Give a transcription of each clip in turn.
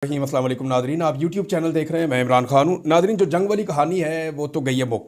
रहीम अस्सलाम वालेकुम नादरीन, आप यूट्यूब चैनल देख रहे हैं। मैं इमरान खान हूँ। नादरीन, जो जंग वाली कहानी है वो तो गई है बुक,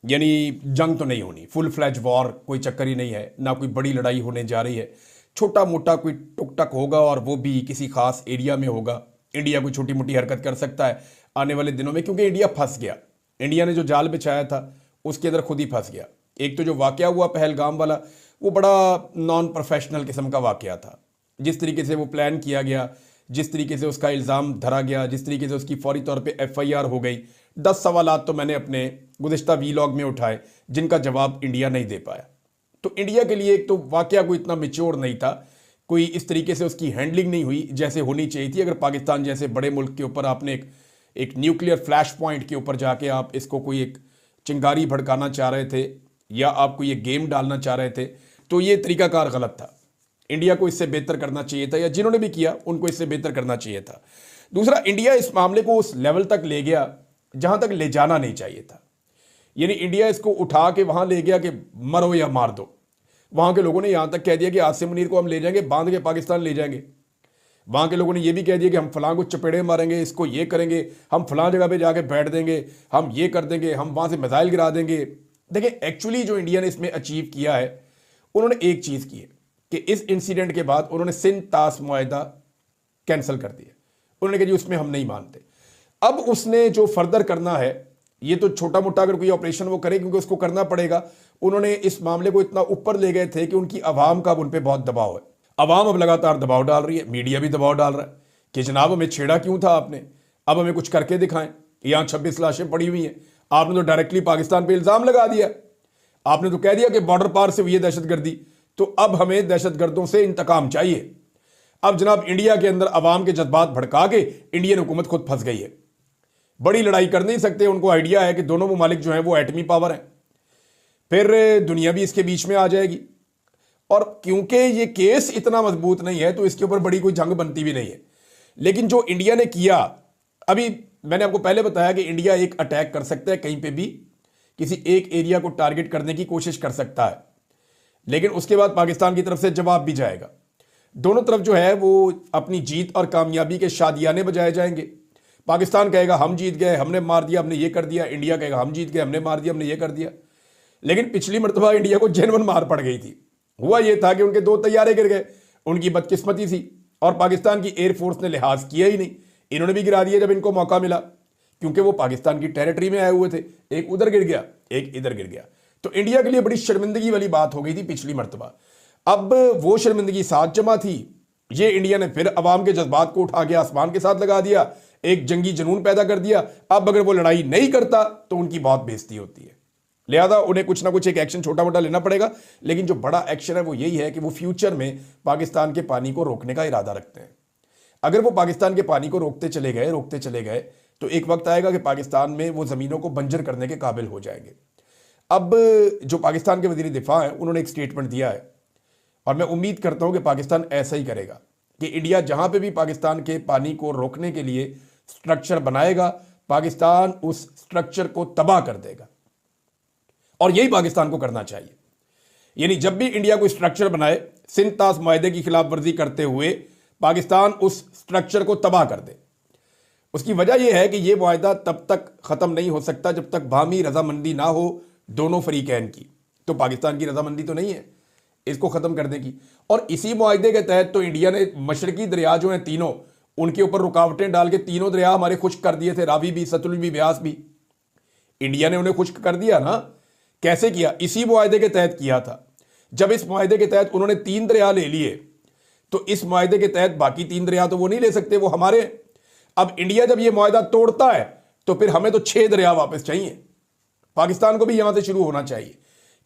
यानी जंग तो नहीं होनी, फुल फ्लैज वॉर कोई चक्कर ही नहीं है, ना कोई बड़ी लड़ाई होने जा रही है। छोटा मोटा कोई टुक टक होगा और वो भी किसी खास एरिया में होगा। इंडिया कोई छोटी मोटी हरकत कर सकता है आने वाले दिनों में, क्योंकि इंडिया फंस गया। इंडिया ने जो जाल बिछाया था उसके अंदर खुद ही फंस गया। एक तो जो वाकया हुआ पहलगाम वाला, वो बड़ा नॉन प्रोफेशनल किस्म का वाकया था। जिस तरीके से वो प्लान किया गया, जिस तरीके से उसका इल्ज़ाम धरा गया, जिस तरीके से उसकी फौरी तौर पे एफआईआर हो गई, 10 सवालात तो मैंने अपने गुज़िश्ता वीलॉग में उठाए जिनका जवाब इंडिया नहीं दे पाया। तो इंडिया के लिए एक तो वाकया कोई इतना मिच्योर नहीं था, कोई इस तरीके से उसकी हैंडलिंग नहीं हुई जैसे होनी चाहिए थी। अगर पाकिस्तान जैसे बड़े मुल्क के ऊपर आपने एक न्यूक्लियर फ्लैश पॉइंट के ऊपर जाके आप इसको कोई एक चिंगारी भड़काना चाह रहे थे या आप कोई एक गेम डालना चाह रहे थे, तो ये तरीकाकार गलत था। इंडिया को इससे बेहतर करना चाहिए था, या जिन्होंने भी किया उनको इससे बेहतर करना चाहिए था। दूसरा, इंडिया इस मामले को उस लेवल तक ले गया जहां तक ले जाना नहीं चाहिए था। यानी इंडिया इसको उठा के वहां ले गया कि मरो या मार दो। वहां के लोगों ने यहां तक कह दिया कि आसिम मुनीर को हम ले जाएंगे, बांध के पाकिस्तान ले जाएंगे। वहां के लोगों ने यह भी कह दिया कि हम फलां को चपेड़े मारेंगे, इसको ये करेंगे, हम फलां जगह पे जाके बैठ देंगे, हम ये कर देंगे, हम वहां से मिसाइल गिरा देंगे। देखिए, एक्चुअली जो इंडिया ने इसमें अचीव किया है, उन्होंने एक चीज की है कि इस इंसिडेंट के बाद उन्होंने सिंध ताश मुआहिदा कैंसिल कर दिया। उन्होंने कहा जी उसमें हम नहीं मानते। अब उसने जो फर्दर करना है, ये तो छोटा मोटा अगर कोई ऑपरेशन वो करे, क्योंकि उसको करना पड़ेगा। उन्होंने इस मामले को इतना ऊपर ले गए थे कि उनकी आवाम का अब उन पर बहुत दबाव है। आवाम अब लगातार दबाव डाल रही है, मीडिया भी दबाव डाल रहा है कि जनाब हमें छेड़ा क्यों था आपने, अब हमें कुछ करके दिखाएं। यहां 26 लाशें पड़ी हुई हैं, आपने तो डायरेक्टली पाकिस्तान पर इल्जाम लगा दिया। आपने तो कह दिया कि बॉर्डर पार से हुई है दहशतगर्दी, तो अब हमें दहशतगर्दों से इंतकाम चाहिए। अब जनाब इंडिया के अंदर अवाम के जज्बात भड़का के इंडियन हुकूमत खुद फंस गई है। बड़ी लड़ाई कर नहीं सकते, उनको आइडिया है कि दोनों ममालिक जो हैं वो एटमी पावर हैं, फिर दुनिया भी इसके बीच में आ जाएगी। और क्योंकि ये केस इतना मजबूत नहीं है तो इसके ऊपर बड़ी कोई जंग बनती भी नहीं है। लेकिन जो इंडिया ने किया, अभी मैंने आपको पहले बताया कि इंडिया एक अटैक कर सकता है, कहीं पे भी किसी एक एरिया को टारगेट करने की कोशिश कर सकता है, लेकिन उसके बाद पाकिस्तान की तरफ से जवाब भी जाएगा। दोनों तरफ जो है वो अपनी जीत और कामयाबी के शादियाने बजाए जाएंगे। पाकिस्तान कहेगा हम जीत गए, हमने मार दिया, हमने ये कर दिया। इंडिया कहेगा हम जीत गए, हमने मार दिया, हमने ये कर दिया। लेकिन पिछली मरतबा इंडिया को जेन्युइन मार पड़ गई थी। हुआ ये था कि उनके 2 तैयारे गिर गए, उनकी बदकिस्मती थी, और पाकिस्तान की एयरफोर्स ने लिहाज किया ही नहीं। इन्होंने भी गिरा दिया जब इनको मौका मिला, क्योंकि वो पाकिस्तान की टेरिटरी में आए हुए थे। एक उधर गिर गया, एक इधर गिर गया। तो इंडिया के लिए बड़ी शर्मिंदगी वाली बात हो गई थी पिछली मरतबा। अब वो शर्मिंदगी साथ जमा थी, ये इंडिया ने फिर अवाम के जज्बात को उठा के आसमान के साथ लगा दिया, एक जंगी जुनून पैदा कर दिया। अब अगर वो लड़ाई नहीं करता तो उनकी बहुत बेइज्जती होती है। लिहाजा उन्हें कुछ ना कुछ एक एक्शन छोटा मोटा लेना पड़ेगा। लेकिन जो बड़ा एक्शन है वो यही है कि वो फ्यूचर में पाकिस्तान के पानी को रोकने का इरादा रखते हैं। अगर वो पाकिस्तान के पानी को रोकते चले गए तो एक वक्त आएगा कि पाकिस्तान में वो जमीनों को बंजर करने के काबिल हो जाएंगे। अब जो पाकिस्तान के वज़ीर दिफा हैं, उन्होंने एक स्टेटमेंट दिया है, और मैं उम्मीद करता हूं कि पाकिस्तान ऐसा ही करेगा कि इंडिया जहां पे भी पाकिस्तान के पानी को रोकने के लिए स्ट्रक्चर बनाएगा, पाकिस्तान उस स्ट्रक्चर को तबाह कर देगा। और यही पाकिस्तान को करना चाहिए। यानी जब भी इंडिया कोई स्ट्रक्चर बनाए, सिंध ताश मुआहिदे की खिलाफ वर्जी करते हुए पाकिस्तान उस स्ट्रक्चर को तबाह कर दे। उसकी वजह यह है कि यह मुआहिदा तब तक खत्म नहीं हो सकता जब तक बाहमी रजामंदी ना हो दोनों फरीकैन की। तो पाकिस्तान की रजामंदी तो नहीं है इसको खत्म करने की। और इसी मुआहिदे के तहत तो इंडिया ने मशरकी दरिया जो हैं तीनों, उनके ऊपर रुकावटें डाल के तीनों दरिया हमारे खुश्क कर दिए थे, रावी भी, सतलुज भी, ब्यास भी। इंडिया ने उन्हें खुश्क कर दिया ना। कैसे किया? इसी मुआहिदे के तहत किया था। जब इस मुआहिदे के तहत उन्होंने 3 दरिया ले लिए, तो इस मुआहिदे के तहत बाकी 3 दरिया तो वो नहीं ले सकते, वो हमारे। अब इंडिया जब ये मुआहिदा तोड़ता है तो फिर हमें तो 6 दरिया वापस चाहिए। पाकिस्तान को भी यहां से शुरू होना चाहिए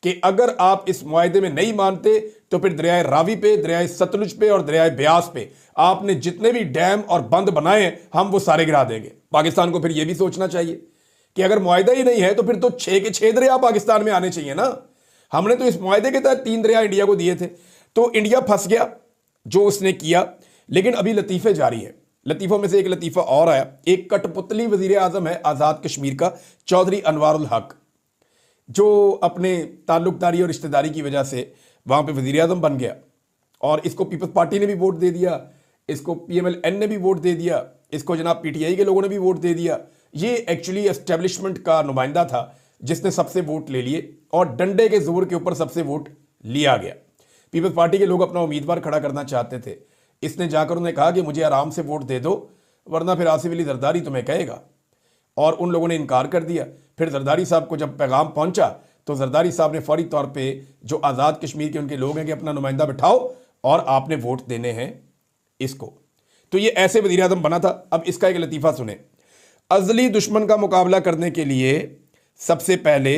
कि अगर आप इस मुआहिदे में नहीं मानते तो फिर दरियाए रावी पे, दरियाए सतलुज पे और दरियाए ब्यास पे आपने जितने भी डैम और बंद बनाए हम वो सारे गिरा देंगे। पाकिस्तान को फिर यह भी सोचना चाहिए कि अगर मुआहिदा ही नहीं है तो फिर तो 6 के 6 दरिया पाकिस्तान में आने चाहिए ना। हमने तो इस मुआहिदे के तहत 3 दरिया इंडिया को दिए थे। तो इंडिया फंस गया जो उसने किया। लेकिन अभी लतीफे जारी है। लतीफ़ों में से एक लतीफ़ा और आया। एक कठपुतली वज़ीर आज़म है आज़ाद कश्मीर का, चौधरी अनवारुल हक, जो अपने ताल्लुकदारी और रिश्तेदारी की वजह से वहाँ पे वज़ीर आज़म बन गया। और इसको पीपल्स पार्टी ने भी वोट दे दिया, इसको PMLN ने भी वोट दे दिया, इसको जनाब पीटीआई के लोगों ने भी वोट दे दिया। ये एक्चुअली एस्टेब्लिशमेंट का नुमाइंदा था जिसने सबसे वोट ले लिए और डंडे के जोर के ऊपर सबसे वोट लिया गया। पीपल्स पार्टी के लोग अपना उम्मीदवार खड़ा करना चाहते थे, इसने जाकर उन्हें कहा कि मुझे आराम से वोट दे दो वरना फिर आसिफ अली जरदारी तुम्हें कहेगा, और उन लोगों ने इनकार कर दिया। फिर जरदारी साहब को जब पैगाम पहुंचा तो जरदारी साहब ने फौरी तौर पे जो आज़ाद कश्मीर के उनके लोग हैं कि अपना नुमाइंदा बिठाओ और आपने वोट देने हैं इसको। तो ये ऐसे वज़ीर आज़म बना था। अब इसका एक लतीफ़ा सुने। अज़ली दुश्मन का मुकाबला करने के लिए सबसे पहले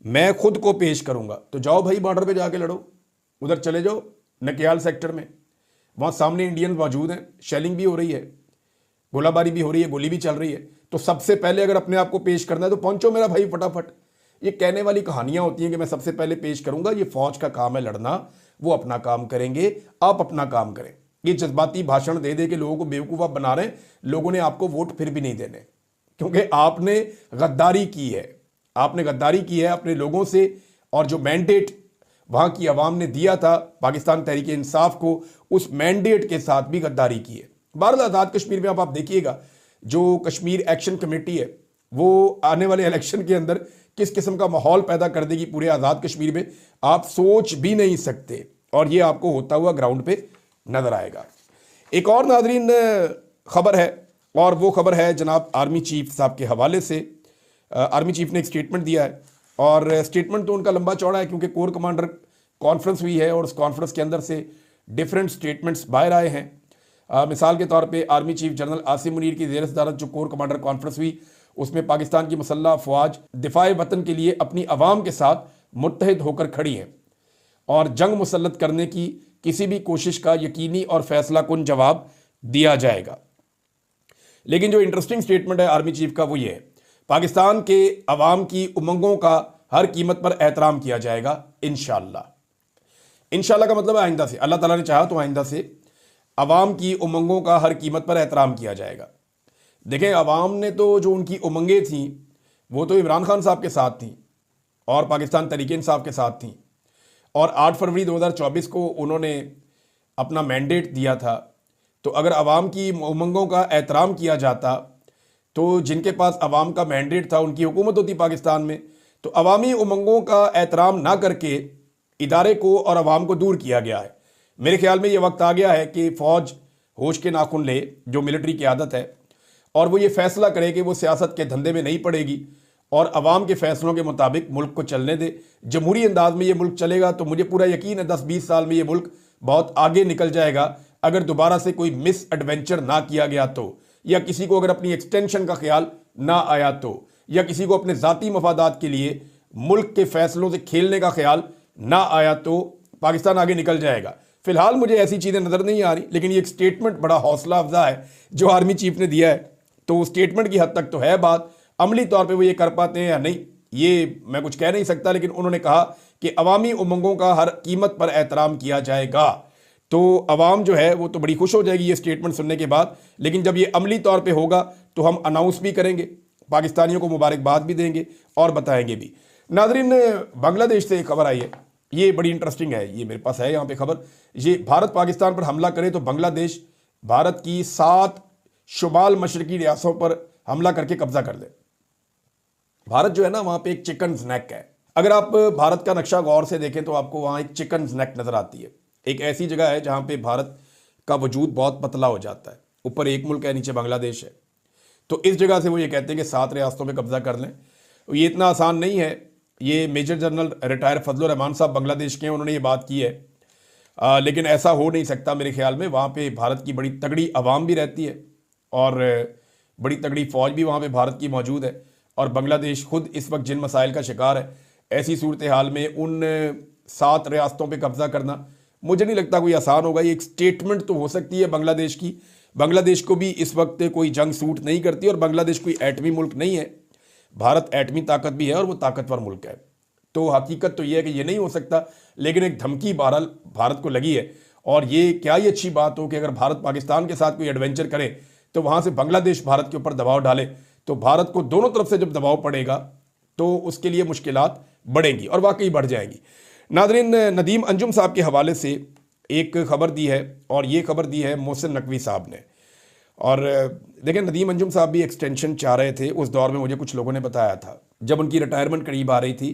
मैं खुद को पेश करूंगा। तो जाओ भाई बॉर्डर पे जाके लड़ो, उधर चले जाओ नकियाल सेक्टर में, वहाँ सामने इंडियन मौजूद हैं, शेलिंग भी हो रही है, गोलाबारी भी हो रही है, गोली भी चल रही है। तो सबसे पहले अगर अपने आप को पेश करना है तो पहुंचो मेरा भाई फटाफट। ये कहने वाली कहानियां होती हैं कि मैं सबसे पहले पेश करूंगा, ये फौज का काम है लड़ना, वो अपना काम करेंगे, आप अपना काम करें। ये जज्बाती भाषण दे दे के लोगों को बेवकूफ़ बना रहे हैं। लोगों ने आपको वोट फिर भी नहीं देने, क्योंकि आपने गद्दारी की है, आपने गद्दारी की है अपने लोगों से, और जो मैंडेट वहाँ की आवाम ने दिया था पाकिस्तान तहरीक इंसाफ को, उस मैंडेट के साथ भी गद्दारी की है। बहरहाल आज़ाद कश्मीर में आप देखिएगा जो कश्मीर एक्शन कमेटी है वो आने वाले इलेक्शन के अंदर किस किस्म का माहौल पैदा कर देगी पूरे आज़ाद कश्मीर में, आप सोच भी नहीं सकते, और ये आपको होता हुआ ग्राउंड पे नजर आएगा। एक और नाजरीन खबर है, और वो खबर है जनाब आर्मी चीफ साहब के हवाले से। आर्मी चीफ ने एक स्टेटमेंट दिया है, और स्टेटमेंट तो उनका लंबा चौड़ा है क्योंकि कोर कमांडर कॉन्फ्रेंस हुई है और उस कॉन्फ्रेंस के अंदर से डिफरेंट स्टेटमेंट्स बाहर आए हैं। मिसाल के तौर पे army chief general Asim Munir की ज़ेर सदारत जो कोर कमांडर कॉन्फ्रेंस हुई, उसमें पाकिस्तान की मुसल्लह अफवाज दिफाए वतन के लिए अपनी आवाम के साथ मुत्तहिद होकर खड़ी हैं और जंग मुसल्लत करने की किसी भी कोशिश का यकीनी और फैसला कुन जवाब दिया जाएगा। लेकिन जो इंटरेस्टिंग स्टेटमेंट है आर्मी चीफ का वो ये है, पाकिस्तान के अवाम की उमंगों का हर कीमत पर एहतराम किया जाएगा इंशाअल्लाह। इंशाअल्लाह का मतलब आइंदा से, अल्लाह ताला ने चाहा तो आइंदा से अवाम की उमंगों का हर कीमत पर एहतराम किया जाएगा। देखें, अवाम ने तो जो उनकी उमंगें थीं वो तो इमरान खान साहब के साथ थीं और पाकिस्तान तहरीक इंसाफ के साथ थीं, और 8 फरवरी 2024 को उन्होंने अपना मैंडेट दिया था। तो अगर अवाम की उमंगों का एहतराम किया जाता तो जिनके पास अवाम का मैंडेट था उनकी हुकूमत होती पाकिस्तान में। तो अवामी उमंगों का एहतराम ना करके इदारे को और अवाम को दूर किया गया है। मेरे ख्याल में ये वक्त आ गया है कि फ़ौज होश के नाखून ले, जो मिलिट्री की आदत है, और वो ये फैसला करे कि वो सियासत के धंधे में नहीं पड़ेगी और अवाम के फैसलों के मुताबिक मुल्क को चलने दे। जमहूरी अंदाज में ये मुल्क चलेगा तो मुझे पूरा यकीन है 10-20 साल में ये मुल्क बहुत आगे निकल जाएगा, अगर दोबारा से कोई मिस एडवेंचर ना किया गया तो, या किसी को अगर अपनी एक्सटेंशन का ख्याल ना आया तो, या किसी को अपने ज़ाती मफादात के लिए मुल्क के फैसलों से खेलने का ख्याल ना आया तो पाकिस्तान आगे निकल जाएगा। फिलहाल मुझे ऐसी चीज़ें नज़र नहीं आ रही, लेकिन ये एक स्टेटमेंट बड़ा हौसला अफजा है जो आर्मी चीफ ने दिया है। तो स्टेटमेंट की हद तक तो है बात, अमली तौर पे वो ये कर पाते हैं या नहीं ये मैं कुछ कह नहीं सकता, लेकिन उन्होंने कहा कि अवामी उमंगों का हर कीमत पर एहतराम किया जाएगा। तो अवाम जो है वो तो बड़ी खुश हो जाएगी ये स्टेटमेंट सुनने के बाद, लेकिन जब ये अमली तौर पे होगा तो हम अनाउंस भी करेंगे, पाकिस्तानियों को मुबारकबाद भी देंगे और बताएंगे भी। नाज़रीन, बांग्लादेश से एक खबर आई है, ये बड़ी इंटरेस्टिंग है, ये मेरे पास है यहाँ पे खबर। ये भारत पाकिस्तान पर हमला करे तो बांग्लादेश भारत की 7 शुमाल मशरकी रियासतों पर हमला करके कब्जा कर ले। भारत जो है ना वहाँ पे एक चिकन स्नैक है। अगर आप भारत का नक्शा गौर से देखें तो आपको वहाँ एक चिकन स्नैक नज़र आती है। एक ऐसी जगह है जहाँ पे भारत का वजूद बहुत पतला हो जाता है, ऊपर एक मुल्क है, नीचे बांग्लादेश है। तो इस जगह से वो ये कहते हैं कि 7 रियासतों में कब्जा कर लें। ये इतना आसान नहीं है। ये major general retire Fazlur Rahman साहब बांग्लादेश के हैं, उन्होंने ये बात की है। लेकिन ऐसा हो नहीं सकता मेरे ख्याल में। वहाँ पे भारत की बड़ी तगड़ी आवाम भी रहती है और बड़ी तगड़ी फ़ौज भी वहाँ पे भारत की मौजूद है, और बांग्लादेश खुद इस वक्त जिन मसाइल का शिकार है, ऐसी सूरत हाल में उन 7 रियासतों पे कब्जा करना मुझे नहीं लगता कोई आसान होगा। ये एक स्टेटमेंट तो हो सकती है बांग्लादेश की। बांग्लादेश को भी इस वक्त कोई जंग सूट नहीं करती और बांग्लादेश कोई एटमी मुल्क नहीं है। भारत एटमी ताकत भी है और वो ताकतवर मुल्क है। तो हकीकत तो ये है कि ये नहीं हो सकता, लेकिन एक धमकी बहरहाल भारत को लगी है। और ये क्या ही अच्छी बात हो कि अगर भारत पाकिस्तान के साथ कोई एडवेंचर करे तो वहाँ से बांग्लादेश भारत के ऊपर दबाव डाले, तो भारत को दोनों तरफ से जब दबाव पड़ेगा तो उसके लिए मुश्किलात बढ़ेंगी और वाकई बढ़ जाएंगी। नाज़रीन, नदीम अंजुम साहब के हवाले से एक खबर दी है, और ये खबर दी है मोहसिन नकवी साहब ने। और देखिए, नदीम अंजुम साहब भी एक्सटेंशन चाह रहे थे उस दौर में, मुझे कुछ लोगों ने बताया था। जब उनकी रिटायरमेंट करीब आ रही थी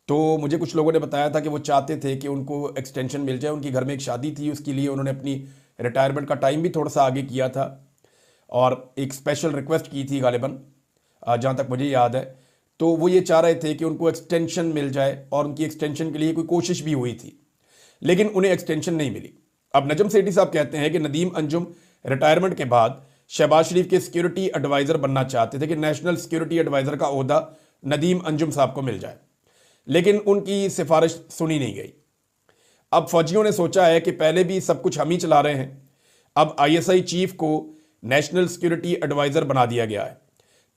तो मुझे कुछ लोगों ने बताया था कि वो चाहते थे कि उनको एक्सटेंशन मिल जाए। उनकी घर में एक शादी थी, उसके लिए उन्होंने अपनी रिटायरमेंट का टाइम भी थोड़ा सा आगे किया था और एक स्पेशल रिक्वेस्ट की थी गालिबन, जहाँ तक मुझे याद है। तो वो ये चाह रहे थे कि उनको एक्सटेंशन मिल जाए और उनकी एक्सटेंशन के लिए कोई कोशिश भी हुई थी, लेकिन उन्हें एक्सटेंशन नहीं मिली। अब नजम सेठी साहब कहते हैं कि नदीम अंजुम रिटायरमेंट के बाद शहबाज शरीफ के सिक्योरिटी एडवाइजर बनना चाहते थे कि नेशनल सिक्योरिटी एडवाइजर का ओहदा नदीम अंजुम साहब को मिल जाए, लेकिन उनकी सिफारिश सुनी नहीं गई। अब फौजियों ने सोचा है कि पहले भी सब कुछ हम ही चला रहे हैं, अब आईएसआई चीफ को नेशनल सिक्योरिटी एडवाइजर बना दिया गया है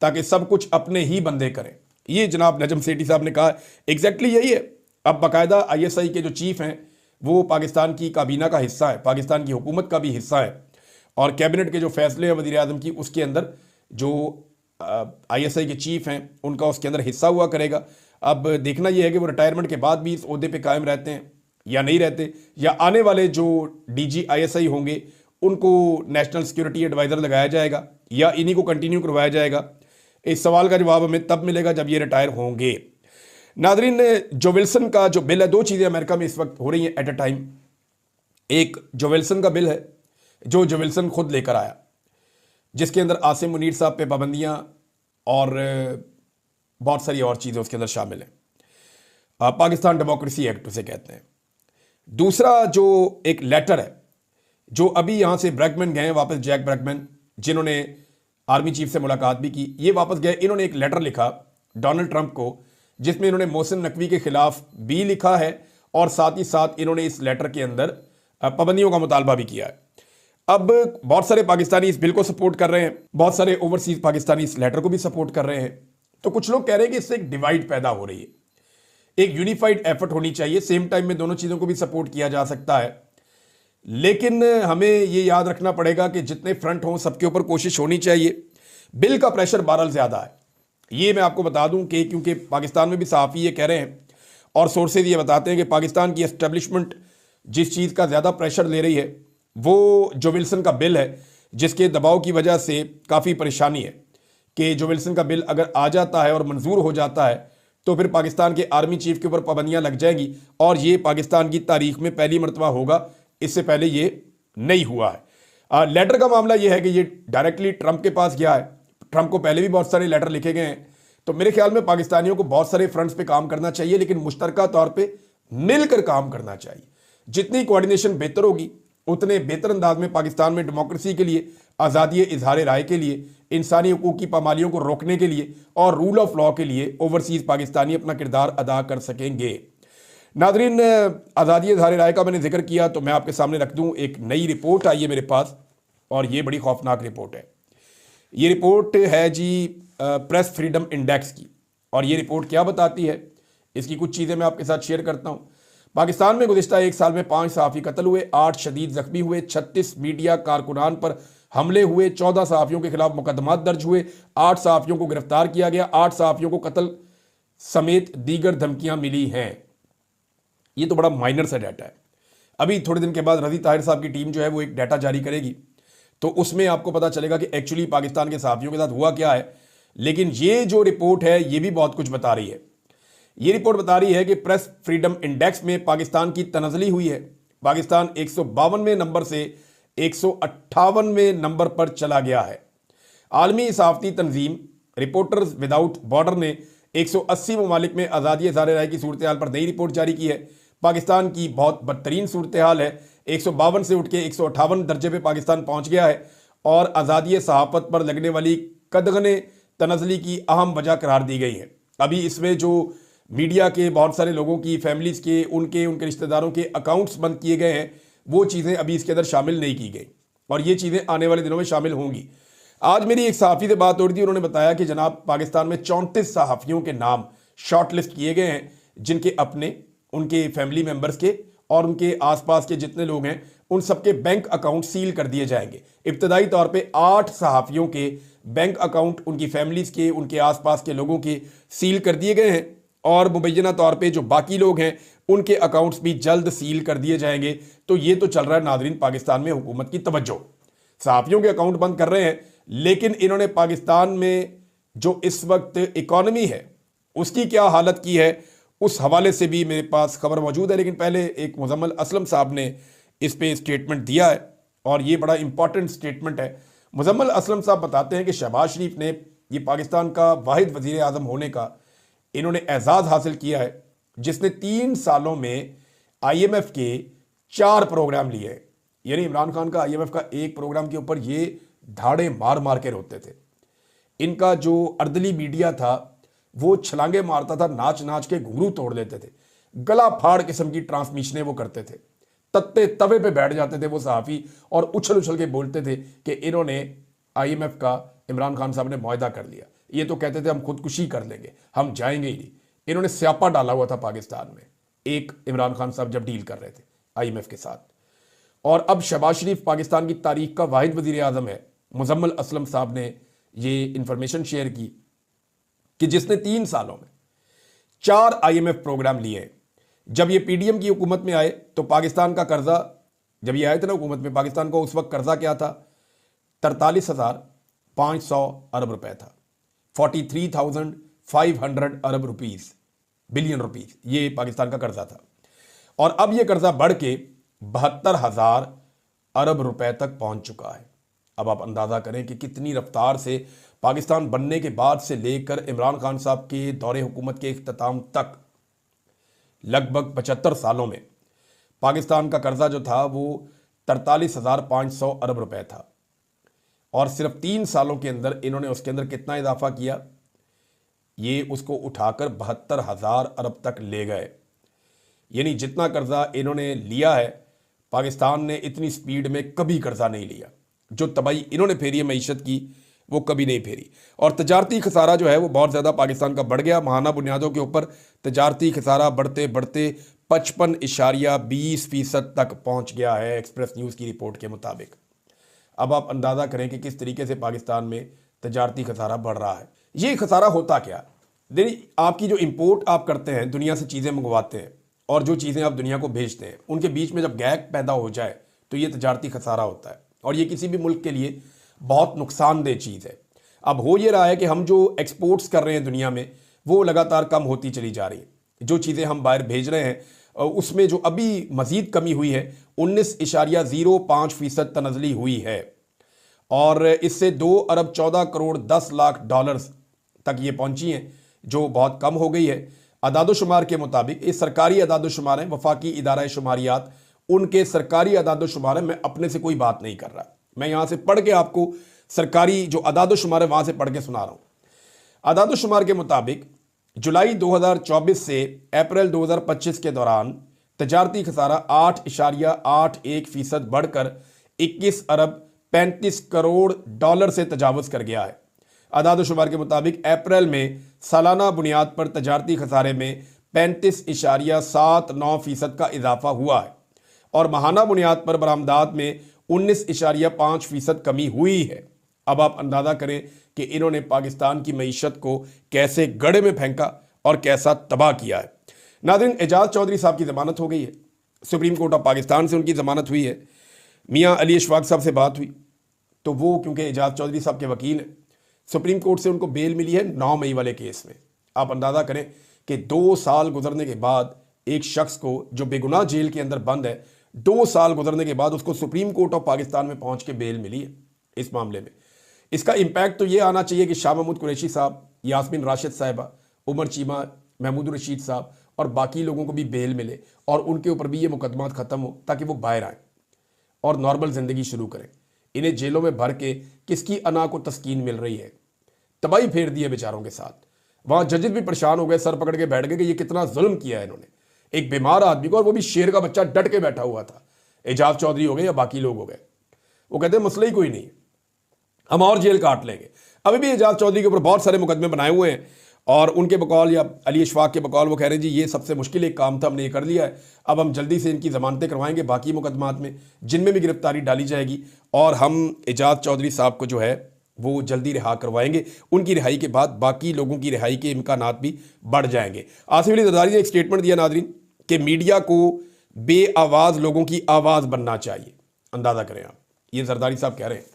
ताकि सब कुछ अपने ही बंदे करें। ये जनाब नजम सेठी साहब ने कहा, एग्जैक्टली यही है। अब बाकायदा आईएसआई के जो चीफ हैं वो पाकिस्तान की काबीना का हिस्सा है, पाकिस्तान की हुकूमत का भी हिस्सा है, और कैबिनेट के जो फैसले हैं वज़ीर आज़म की, उसके अंदर जो आईएसआई के चीफ हैं उनका उसके अंदर हिस्सा हुआ करेगा। अब देखना यह है कि वो रिटायरमेंट के बाद भी इस ओहदे पे कायम रहते हैं या नहीं रहते, या आने वाले जो डीजी आईएसआई होंगे उनको नेशनल सिक्योरिटी एडवाइज़र लगाया जाएगा या इन्हीं को कंटिन्यू करवाया जाएगा। इस सवाल का जवाब हमें तब मिलेगा जब ये रिटायर होंगे। नादरीन, जो विल्सन का जो बिल है, दो चीज़ें अमेरिका में इस वक्त हो रही हैं एट अ टाइम। एक जो विल्सन का बिल है जो विल्सन खुद लेकर आया, जिसके अंदर आसिम मुनीर साहब पे पाबंदियां और बहुत सारी और चीज़ें उसके अंदर शामिल हैं। पाकिस्तान डेमोक्रेसी एक्ट उसे कहते हैं। दूसरा जो एक लेटर है, जो अभी यहाँ से ब्रैगमैन गए वापस, जैक ब्रैगमैन, जिन्होंने आर्मी चीफ से मुलाकात भी की, ये वापस गए। इन्होंने एक लेटर लिखा डोनाल्ड ट्रंप को, जिसमें इन्होंने मोहसिन नकवी के खिलाफ भी लिखा है और साथ ही साथ इन्होंने इस लेटर के अंदर पाबंदियों का मुतालबा भी किया है। अब बहुत सारे पाकिस्तानी इस बिल को सपोर्ट कर रहे हैं, बहुत सारे ओवरसीज पाकिस्तानी इस लेटर को भी सपोर्ट कर रहे हैं। तो कुछ लोग कह रहे हैं कि इससे एक डिवाइड पैदा हो रही है, एक यूनिफाइड एफर्ट होनी चाहिए। सेम टाइम में दोनों चीज़ों को भी सपोर्ट किया जा सकता है, लेकिन हमें ये याद रखना पड़ेगा कि जितने फ्रंट हों सबके ऊपर कोशिश होनी चाहिए। बिल का प्रेशर बहरहाल ज़्यादा है, ये मैं आपको बता दूं कि क्योंकि पाकिस्तान में भी सहाफ़ी ये कह रहे हैं और सोर्सेज ये बताते हैं कि पाकिस्तान की एस्टेब्लिशमेंट जिस चीज़ का ज़्यादा प्रेशर ले रही है वो जो विल्सन का बिल है, जिसके दबाव की वजह से काफ़ी परेशानी है कि जो विल्सन का बिल अगर आ जाता है और मंजूर हो जाता है तो फिर पाकिस्तान के आर्मी चीफ के ऊपर पाबंदियां लग जाएंगी, और ये पाकिस्तान की तारीख में पहली मरतबा होगा, इससे पहले ये नहीं हुआ है। लेटर का मामला ये है कि ये डायरेक्टली ट्रंप के पास गया है। ट्रंप को पहले भी बहुत सारे लेटर लिखे गए हैं। तो मेरे ख्याल में पाकिस्तानियों को बहुत सारे फ्रंट्स पे काम करना चाहिए, लेकिन मुश्तरका तौर पे मिलकर काम करना चाहिए। जितनी कोऑर्डिनेशन बेहतर होगी उतने बेहतर अंदाज में पाकिस्तान में डेमोक्रेसी के लिए, आज़ादी इजहार राय के लिए, इंसानी हुकूक की पामालियों को रोकने के लिए और रूल ऑफ लॉ के लिए ओवरसीज पाकिस्तानी अपना किरदार अदा कर सकेंगे। नादरीन, आज़ादी इजहार राय का मैंने जिक्र किया तो मैं आपके सामने रख दूं, एक नई रिपोर्ट आई है मेरे पास और ये बड़ी खौफनाक रिपोर्ट है। ये रिपोर्ट है जी प्रेस फ्रीडम इंडेक्स की, और ये रिपोर्ट क्या बताती है, इसकी कुछ चीज़ें मैं आपके साथ शेयर करता हूँ। पाकिस्तान में गुज़िश्ता एक साल में 5 सहाफ़ी कत्ल हुए, 8 शदीद जख्मी हुए, 36 मीडिया कारकुनान पर हमले हुए, 14 सहाफ़ियों के खिलाफ मुकदमात दर्ज हुए, 8 सहाफ़ियों को गिरफ्तार किया गया, 8 सहाफ़ियों को कत्ल समेत दीगर धमकियां मिली हैं। ये तो बड़ा माइनर सा डाटा है। अभी थोड़े दिन के बाद रज़ी ताहिर साहब की टीम जो है वो एक डाटा जारी करेगी, तो उसमें आपको पता चलेगा कि एक्चुअली पाकिस्तान के सहाफ़ियों के साथ हुआ क्या है। लेकिन ये जो रिपोर्ट है ये भी बहुत कुछ बता रही है। ये रिपोर्ट बता रही है कि प्रेस फ्रीडम इंडेक्स में पाकिस्तान की तनज़ली हुई है। पाकिस्तान 152वें नंबर से 158वें नंबर पर चला गया है। आलमी सहाफ़ती तंजीम रिपोर्टर्स विदाउट बॉर्डर ने 180 ममालिक में आज़ादी इज़हार राय की सूरत हाल पर नई रिपोर्ट जारी की है। पाकिस्तान की बहुत बदतरीन सूरत हाल है, 152 से उठ के 158 दर्जे पे पाकिस्तान पहुंच गया है, और आज़ादी सहाफ़त पर लगने वाली कदगने तनज़ली की अहम वजह करार दी गई है। अभी इसमें जो मीडिया के बहुत सारे लोगों की फैमिलीज़ के उनके रिश्तेदारों के अकाउंट्स बंद किए गए हैं, वो चीज़ें अभी इसके अंदर शामिल नहीं की गई, और ये चीज़ें आने वाले दिनों में शामिल होंगी। आज मेरी एक सहाफ़ी से बात हो रही थी, उन्होंने बताया कि जनाब पाकिस्तान में 34 सहाफ़ियों के नाम शॉर्ट लिस्ट किए गए हैं, जिनके अपने, उनके फैमिली मेम्बर्स के और उनके आसपास के जितने लोग हैं उन सबके बैंक अकाउंट सील कर दिए जाएंगे। इब्तदाई तौर पे 8 सहाफ़ियों के बैंक अकाउंट उनकी फैमिलीज़ के, उनके आसपास के लोगों के सील कर दिए गए हैं, और मुबैना तौर पे जो बाकी लोग हैं उनके अकाउंट्स भी जल्द सील कर दिए जाएंगे। तो ये तो चल रहा है नादरीन पाकिस्तान में हुकूमत की तवज्जो। सहाफ़ियों के अकाउंट बंद कर रहे हैं, लेकिन इन्होंने पाकिस्तान में जो इस वक्त इकॉनमी है उसकी क्या हालत की है, उस हवाले से भी मेरे पास खबर मौजूद है। लेकिन पहले एक मुजम्मल असलम साहब ने इस पे स्टेटमेंट दिया है और ये बड़ा इंपॉर्टेंट स्टेटमेंट है। मुजम्मल असलम साहब बताते हैं कि शहबाज शरीफ ने ये पाकिस्तान का वाहिद वज़ीर आज़म होने का इन्होंने एजाज़ हासिल किया है जिसने 3 सालों में IMF के 4 प्रोग्राम लिए हैं। यानी इमरान खान का IMF का एक प्रोग्राम के ऊपर ये धाड़े मार मार के रोते थे। इनका जो अर्दली मीडिया था वो छलांगे मारता था, नाच नाच के घुंघरू तोड़ देते थे, गला फाड़ किस्म की ट्रांसमिशनें वो करते थे, तत्ते तवे पे बैठ जाते थे वो सहाफ़ी और उछल उछल के बोलते थे कि इन्होंने IMF का इमरान खान साहब ने मुआहदा कर लिया। ये तो कहते थे हम खुदकुशी कर लेंगे, हम जाएंगे ही नहीं। इन्होंने स्यापा डाला हुआ था पाकिस्तान में एक इमरान खान साहब जब डील कर रहे थे IMF के साथ। और अब शहबाज शरीफ पाकिस्तान की तारीख का वाहिद वज़ीर आज़म है। मुजम्मल असलम साहब ने ये इंफॉर्मेशन शेयर की कि जिसने 3 सालों में 4 IMF प्रोग्राम लिए। जब ये PDM की हुकूमत में आए तो पाकिस्तान का कर्जा, जब ये आए थे ना हुकूमत में, पाकिस्तान को उस वक्त कर्जा क्या था, 43,500 अरब रुपए था, 43,500 अरब रुपीज़, बिलियन रुपीज़, ये पाकिस्तान का कर्जा था। और अब ये कर्जा बढ़ के 72,000 अरब रुपए तक पहुंच चुका है। अब आप अंदाज़ा करें कि कितनी रफ्तार से पाकिस्तान बनने के बाद से लेकर इमरान खान साहब के दौरे हुकूमत के इख्तिताम तक लगभग 75 सालों में पाकिस्तान का कर्जा जो था वो 43,500 अरब रुपए था। और सिर्फ 3 सालों के अंदर इन्होंने उसके अंदर कितना इजाफा किया, ये उसको उठाकर 72,000 अरब तक ले गए। यानी जितना कर्जा इन्होंने लिया है, पाकिस्तान ने इतनी स्पीड में कभी कर्जा नहीं लिया। जो तबाही इन्होंने फेरी है मईशत की, वो कभी नहीं फेरी। और तजारती खसारा जो है वो बहुत ज़्यादा पाकिस्तान का बढ़ गया। माहाना बुनियादों के ऊपर तजारती खसारा बढ़ते बढ़ते 55.20% तक पहुंच गया है, एक्सप्रेस न्यूज़ की रिपोर्ट के मुताबिक। अब आप अंदाज़ा करें कि किस तरीके से पाकिस्तान में तजारती खसारा बढ़ रहा है। ये खसारा होता क्या, देखिए, आपकी जो इंपोर्ट आप करते हैं, दुनिया से चीज़ें मंगवाते हैं और जो चीज़ें आप दुनिया को भेजते हैं, उनके बीच में जब गैप पैदा हो जाए तो ये तजारती खसारा होता है। और ये किसी भी मुल्क के लिए बहुत नुकसानदेह चीज़ है। अब हो ये रहा है कि हम जो एक्सपोर्ट्स कर रहे हैं दुनिया में, वो लगातार कम होती चली जा रही है। जो चीज़ें हम बाहर भेज रहे हैं उसमें जो अभी मज़ीद कमी हुई है 19.05% तनज़ली हुई है और इससे 2 अरब 14 करोड़ 10 लाख डॉलर्स तक ये पहुंची हैं, जो बहुत कम हो गई है। अदादोशुमार के मुताबिक, ये सरकारी अदादोशुमार हैं, वफाकी इदारा शुमारियात उनके सरकारी अदादोशुमार हैं। मैं अपने से कोई बात नहीं कर रहा, मैं यहाँ से पढ़ के आपको सरकारी जो अदादोशुमार है वहाँ से पढ़ के सुना रहा हूँ। अदादोशुमार के मुताबिक जुलाई 2024 से अप्रैल 2025 के दौरान तजारती खसारा 8.81% बढ़कर 21 अरब 35 करोड़ डॉलर से तजावज़ कर गया है। अदादोशुमार के मुताबिक अप्रैल में सालाना बुनियाद पर तजारती खसारे में 35.79% का इजाफा हुआ है और माहाना बुनियाद पर बरामदात में 19.5% कमी हुई है। अब आप अंदाज़ा करें कि इन्होंने पाकिस्तान की मईशत को कैसे गड़े में फेंका और कैसा तबाह किया है। नाज़रीन, एजाज चौधरी साहब की ज़मानत हो गई है, सुप्रीम कोर्ट ऑफ पाकिस्तान से उनकी ज़मानत हुई है। मियाँ अली अशफाक साहब से बात हुई तो वो, क्योंकि एजाज चौधरी साहब के वकील हैं, सुप्रीम कोर्ट से उनको बेल मिली है 9 मई वाले केस में। आप अंदाज़ा करें कि 2 साल गुजरने के बाद एक शख्स को जो बेगुनाह जेल के अंदर बंद है, 2 साल गुजरने के बाद उसको सुप्रीम कोर्ट ऑफ पाकिस्तान में पहुंच के बेल मिली है। इस मामले में इसका इम्पैक्ट तो ये आना चाहिए कि शाह महमूद कुरैशी साहब, यास्मीन राशिद साहिबा, उमर चीमा, महमूद रशीद साहब और बाकी लोगों को भी बेल मिले और उनके ऊपर भी ये मुकदमात ख़त्म हो ताकि वो बाहर आए और नॉर्मल ज़िंदगी शुरू करें। इन्हें जेलों में भर के किसकी अना को तस्कीन मिल रही है, तबाही फेर दी है बेचारों के साथ। वहाँ जजेस भी परेशान हो गए, सर पकड़ के बैठ गए कि ये कितना जुल्म किया है इन्होंने एक बीमार आदमी को, और वो भी शेर का बच्चा डट के बैठा हुआ था। एजाज चौधरी हो गए या बाकी लोग हो गए, वो कहते हैं मसला ही कोई नहीं, हम और जेल काट लेंगे। अभी भी एजाज चौधरी के ऊपर बहुत सारे मुकदमे बनाए हुए हैं और उनके बकौल या अली अशफाक के बकौल वो कह रहे हैं जी ये सबसे मुश्किल एक काम था, हमने ये कर लिया है, अब हम जल्दी से इनकी ज़मानतें करवाएंगे बाकी मुकदमात में जिनमें भी गिरफ्तारी डाली जाएगी और हम एजाज चौधरी साहब को जो है वो जल्दी रिहा करवाएंगे। उनकी रिहाई के बाद बाकी लोगों की रिहाई के इम्कानात भी बढ़ जाएंगे। आसिफ अली जरदारी ने एक स्टेटमेंट दिया नाज़रीन कि मीडिया को बेआवाज़ लोगों की आवाज़ बनना चाहिए। अंदाज़ा करें आप, ये जरदारी साहब कह रहे हैं।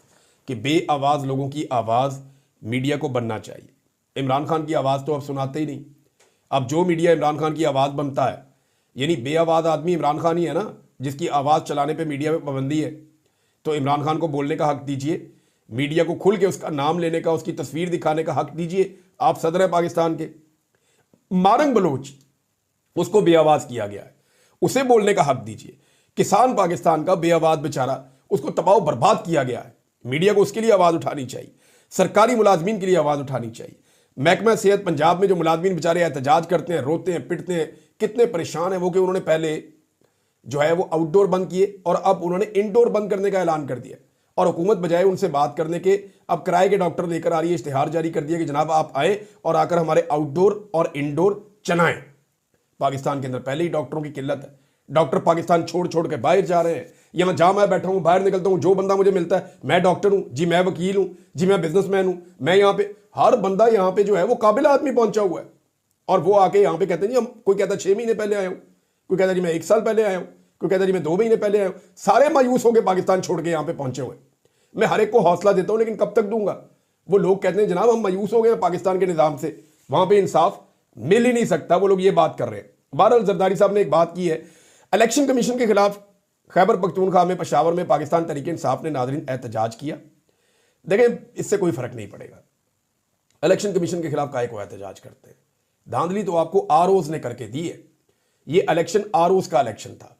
कि बेआवाज लोगों की आवाज़ मीडिया को बनना चाहिए। इमरान खान की आवाज़ तो अब सुनाते ही नहीं। अब जो मीडिया इमरान खान की आवाज़ बनता है, यानी बेआवाज आदमी इमरान खान ही है ना, जिसकी आवाज़ चलाने पे मीडिया में पाबंदी है। तो इमरान खान को बोलने का हक दीजिए, मीडिया को खुल के उसका नाम लेने का, उसकी तस्वीर दिखाने का हक दीजिए। आप सदर है पाकिस्तान के। मारंग बलोच, उसको बेआवाज किया गया है, उसे बोलने का हक दीजिए। किसान पाकिस्तान का बेआवाज बेचारा, उसको तबाह बर्बाद किया गया है। मीडिया को उसके लिए आवाज़ उठानी चाहिए। सरकारी मुलाजमीन के लिए आवाज़ उठानी चाहिए। महकमा सेहत पंजाब में जो मुलाजमीन बेचारे एहतजाज करते हैं, रोते हैं, पिटते हैं, कितने परेशान हैं वो कि उन्होंने पहले जो है वो आउटडोर बंद किए और अब उन्होंने इंडोर बंद करने का ऐलान कर दिया। और हुकूमत बजाय उनसे बात करने के अब किराए के डॉक्टर लेकर आ रही है, इश्तिहार जारी कर दिया कि जनाब आप आए और आकर हमारे आउटडोर और इंडोर चलाएं। पाकिस्तान के अंदर पहले ही डॉक्टरों की किल्लत है। डॉक्टर पाकिस्तान छोड़ छोड़ के बाहर जा रहे हैं। यहां जहां मैं बैठा हूं, बाहर निकलता हूं, जो बंदा मुझे मिलता है, मैं डॉक्टर हूं जी, मैं वकील हूं जी, मैं बिजनेसमैन हूं, मैं यहां पे, हर बंदा यहां पे जो है वो काबिल आदमी पहुंचा हुआ है। और वो आके यहां पे कहते हैं जी हम, कोई कहता 6 महीने पहले आया हूं, कोई कहता जी मैं 1 साल पहले आया हूं, कोई कहता जी मैं 2 महीने पहले आया हूं। सारे मायूस होकर पाकिस्तान छोड़ के यहां पे पहुंचे हुए। मैं हर एक को हौसला देता हूं, लेकिन कब तक दूंगा। वो लोग कहते हैं जनाब हम मायूस हो गए पाकिस्तान के निजाम से, वहां पे इंसाफ मिल ही नहीं सकता। वो लोग ये बात कर रहे हैं। बहरहाल जरदारी साहब ने एक बात की है, इलेक्शन कमीशन के खिलाफ खैबर पख्तूनख्वा में, पेशावर में पाकिस्तान तहरीक इंसाफ ने नाज़रीन एहतजाज किया। देखें, इससे कोई फर्क नहीं पड़ेगा। इलेक्शन कमीशन के खिलाफ काहे को एहतजाज करते हैं? धांधली तो आपको आरओज ने करके दी है। ये इलेक्शन आरओज का इलेक्शन था।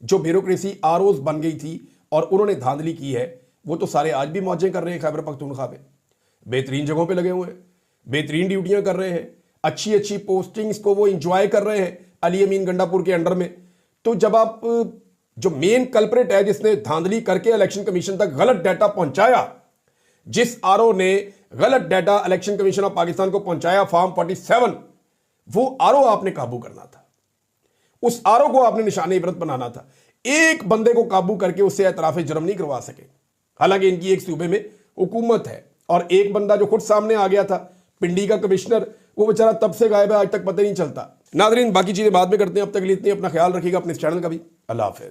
जो ब्यूरोक्रेसी आरओज बन गई थी और उन्होंने धांधली की है, वो तो सारे आज भी मौजें कर रहे हैं खैबर पख्तूनख्वा में। बेहतरीन जगहों पे लगे हुए हैं, बेहतरीन ड्यूटियां कर रहे हैं, अच्छी अच्छी पोस्टिंग्स को वो इंजॉय कर रहे हैं अली अमीन गंडापुर के अंडर में। तो जब आप, जो मेन कल्प्रेट है जिसने धांधली करके इलेक्शन कमीशन तक गलत डाटा पहुंचाया, जिस आरओ ने गलत data election commission of Pakistan को पहुंचाया, फॉर्म 47, वो आरओ आपने काबू करना था। उस आरओ को आपने निशाने इबरत बनाना था। एक बंदे को काबू करके उससे एतराफ जुर्म नहीं करवा सके। हालांकि इनकी एक सूबे में हुकूमत है और एक बंदा जो खुद सामने आ गया था, पिंडी का कमिश्नर, वो बेचारा तब से गायब है, आज तक पता नहीं चलता। नाज़रीन, बाकी चीजें बाद में करते हैं। अब तक के लिए इतनी, अपना ख्याल रखिएगा, अपने इस चैनल का भी। अल्लाह हाफ़िज़।